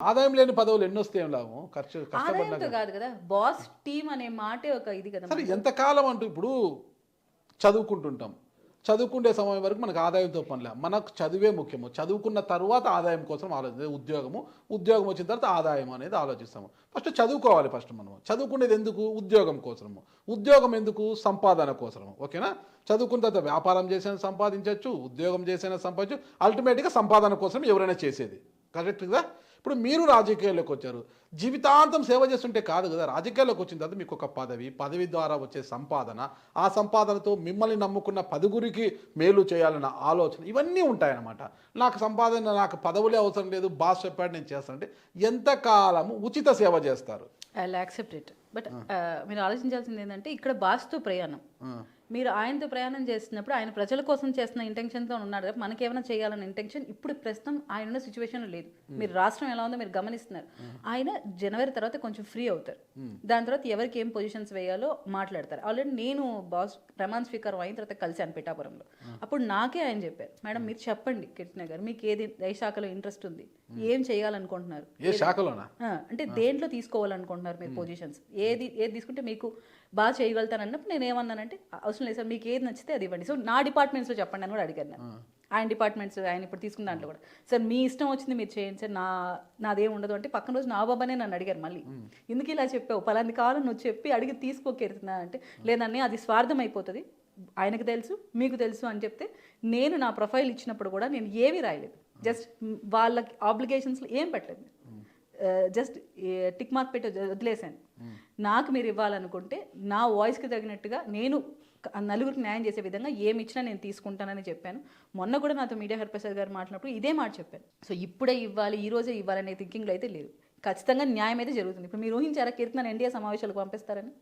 ఆదాయం లేని పదవులు ఎన్నొస్తే ఏం లాభం? కష్టపడ్డాక. ఆదాయంతో కాదు కదా, బాస్ టీమ్ అనే మాటే ఒక ఇది కదా సరే మనకు. ఎంతకాలం అంటూ ఇప్పుడు చదువుకుంటుంటాం. చదువుకునే సమయం వరకు మనకు ఆదాయంతో పనిలే. మనకు చదువే ముఖ్యము. చదువుకున్న తరువాత ఆదాయం కోసం ఆలోచించే ఉద్యోగము. ఉద్యోగం వచ్చిన తర్వాత ఆదాయం అనేది ఆలోచిస్తాము. ఫస్ట్ చదువుకోవాలి మనము. చదువుకునేది ఎందుకు? ఉద్యోగం కోసము. ఉద్యోగం ఎందుకు? సంపాదన కోసము. ఓకేనా? చదువుకున్న తర్వాత వ్యాపారం చేసైనా సంపాదించవచ్చు, ఉద్యోగం చేసైనా సంపాదించు. అల్టిమేట్‌గా సంపాదన కోసం ఎవరైనా చేసేది. కరెక్ట్ కదా? ఇప్పుడు మీరు రాజకీయాల్లోకి వచ్చారు. జీవితాంతం సేవ చేస్తుంటే కాదు కదా! రాజకీయాల్లోకి వచ్చిన తర్వాత మీకు ఒక పదవి ద్వారా వచ్చే సంపాదన, ఆ సంపాదనతో మిమ్మల్ని నమ్ముకున్న పదుగురికి మేలు చేయాలన్న ఆలోచన ఇవన్నీ ఉంటాయన్నమాట. నాకు సంపాదన, నాకు పదవులే అవసరం లేదు, బాస్ చెప్పాడు నేను చేస్తానంటే ఎంతకాలము ఉచిత సేవ చేస్తారు? I will accept it. But మీరు ఆలోచించాల్సింది ఏంటంటే, ఇక్కడ బాస్తో ప్రయాణం. మీరు ఆయనతో ప్రయాణం చేస్తున్నప్పుడు ఆయన ప్రజల కోసం చేస్తున్న ఇంటెన్షన్తో ఉన్నాడు కదా, మనకేమైనా చేయాలన్న ఇంటెన్షన్ ఇప్పుడు ప్రస్తుతం ఆయన ఉన్న సిచ్యువేషన్లో లేదు. మీరు రాష్ట్రం ఎలా ఉందో మీరు గమనిస్తున్నారు. ఆయన జనవరి తర్వాత కొంచెం ఫ్రీ అవుతారు. దాని తర్వాత ఎవరికి ఏం పొజిషన్స్ వేయాలో మాట్లాడతారు. ఆల్రెడీ నేను బాస్ ప్రమాణ స్వీకారం అయిన తర్వాత కలిశాను పిఠాపురంలో. అప్పుడు నాకే ఆయన చెప్పారు, మేడం మీరు చెప్పండి కీర్తన గారు, మీకు ఏది ఏ శాఖలో ఇంట్రెస్ట్ ఉంది, ఏం చేయాలనుకుంటున్నారు, ఏ శాఖలోనా? అంటే దేంట్లో తీసుకోవాలనుకుంటున్నారు మీరు పొజిషన్స్, ఏది తీసుకుంటే మీకు బాగా చేయగలుగుతాను అన్నప్పుడు నేను ఏమన్నానంటే, అవసరం లేదు సార్, మీకు ఏది నచ్చితే అది ఇవ్వండి. సో నా డిపార్ట్మెంట్స్లో చెప్పండి అని కూడా అడిగాను నేను. ఆయన డిపార్ట్మెంట్స్ ఆయన ఇప్పుడు తీసుకున్న దాంట్లో కూడా, సార్ మీ ఇష్టం వచ్చింది మీరు చేయండి సార్, నాదేం ఉండదు అంటే పక్కన రోజు నా బాబానే నన్ను అడిగారు మళ్ళీ, ఎందుకు ఇలా చెప్పావు, పలాంది కావాలని నువ్వు చెప్పి అడిగి తీసుకోకెరుతున్నా అంటే, లేదన్నీ అది స్వార్థం అయిపోతుంది, ఆయనకు తెలుసు మీకు తెలుసు అని చెప్తే, నేను నా ప్రొఫైల్ ఇచ్చినప్పుడు కూడా నేను ఏమీ రాయలేదు. జస్ట్ వాళ్ళకి ఆబ్లిగేషన్స్లో ఏం పెట్టలేదు, జస్ట్ టిక్ మార్క్ పెట్టి వదిలేశాను. నాకు మీరు ఇవ్వాలనుకుంటే నా వాయిస్కి తగినట్టుగా నేను నలుగురికి న్యాయం చేసే విధంగా ఏమి ఇచ్చినా నేను తీసుకుంటానని చెప్పాను. మొన్న కూడా నాతో మీడియా హరిప్రసాద్ గారు మాట్లాడినప్పుడు ఇదే మాట చెప్పాను. సో ఇప్పుడే ఇవ్వాలి, ఈ రోజే ఇవ్వాలనే థింకింగ్లో అయితే లేదు. ఖచ్చితంగా న్యాయం అయితే జరుగుతుంది. ఇప్పుడు మీరు ఊహించారా కీర్తన ఎన్డీఏ సమావేశాలకు పంపిస్తారని?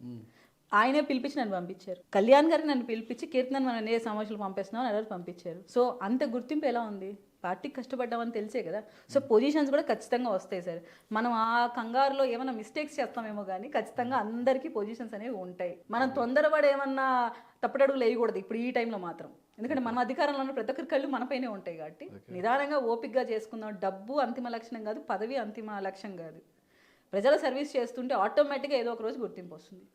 ఆయనే పిలిపించి నన్ను పంపించారు. కళ్యాణ్ గారిని నన్ను పిలిపించి కీర్తన మనం ఎన్డీఏ సమావేశాలకు పంపిస్తున్నాం అని పంపించారు. సో అంత గుర్తింపు ఎలా ఉంది? పార్టీకి కష్టపడ్డామని తెలిసే కదా. సో పొజిషన్స్ కూడా ఖచ్చితంగా వస్తాయి సార్. మనం ఆ కంగారులో ఏమైనా మిస్టేక్స్ చేస్తామేమో కానీ ఖచ్చితంగా అందరికీ పొజిషన్స్ అనేవి ఉంటాయి. మనం తొందరపడి ఏమన్నా తప్పటడుగులు వేయకూడదు ఇప్పుడు ఈ టైంలో మాత్రం. ఎందుకంటే మనం అధికారంలో ఉన్న ప్రతి ఒక్కరి కళ్ళు మనపైనే ఉంటాయి కాబట్టి నిదానంగా ఓపికగా చేసుకుందాం. డబ్బు అంతిమ లక్ష్యం కాదు, పదవి అంతిమ లక్ష్యం కాదు. ప్రజల సర్వీస్ చేస్తుంటే ఆటోమేటిక్గా ఏదో ఒక రోజు గుర్తింపు వస్తుంది.